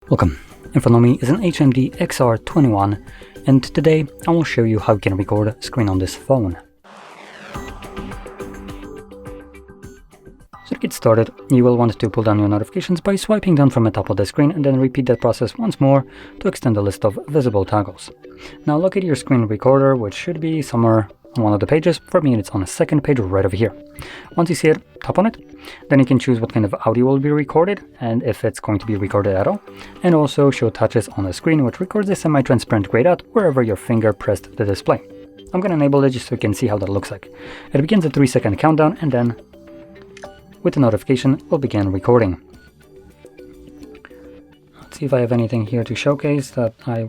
Welcome. In front of me is an HMD XR21, and today I will show you how you can record a screen on this phone. So to get started, you will want to pull down your notifications by swiping down from the top of the screen and then repeat that process once more to extend the list of visible toggles. Now locate your screen recorder, which should be somewhere on one of the pages. For me, it's on the second page right over here. Once you see it, tap on it. Then you can choose what kind of audio will be recorded and if it's going to be recorded at all. And also show touches on the screen, which records a semi-transparent grayed out wherever your finger pressed the display. I'm going to enable it just so you can see how that looks like. It begins a 3-second countdown, and then with the notification, we'll begin recording. Let's see if I have anything here to showcase that I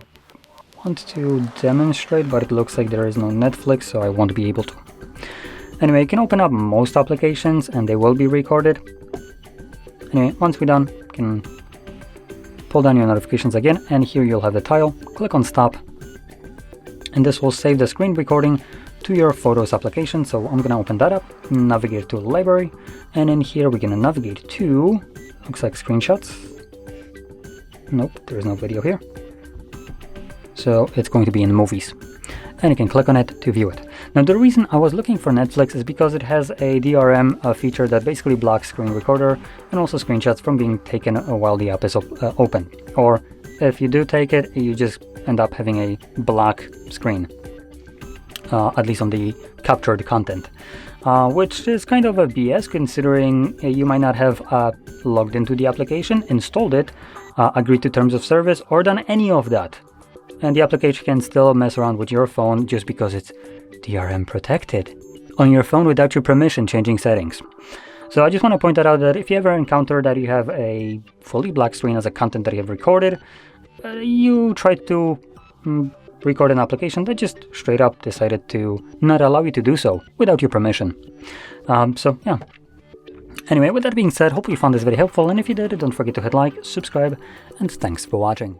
want to demonstrate, but it looks like there is no Netflix, so I won't be able to. Anyway, you can open up most applications and they will be recorded. Anyway, once we're done, you can pull down your notifications again, and here you'll have the tile. Click on stop, and this will save the screen recording to your Photos application. So I'm gonna open that up, navigate to library, and in here we're gonna navigate to, looks like screenshots. Nope, there's no video here. So it's going to be in movies, and you can click on it to view it. Now the reason I was looking for Netflix is because it has a DRM feature that basically blocks screen recorder and also screenshots from being taken while the app is open. Or if you do take it, you just end up having a black screen, at least on the captured content, which is kind of a BS considering you might not have logged into the application, installed it, agreed to terms of service, or done any of that. And the application can still mess around with your phone just because it's DRM protected on your phone without your permission, changing settings. So I just want to point that out, that if you ever encounter that you have a fully black screen as a content that you have recorded, you try to record an application that just straight up decided to not allow you to do so without your permission. So yeah. Anyway, with that being said, hope you found this very helpful, and if you did, don't forget to hit like, subscribe, and thanks for watching.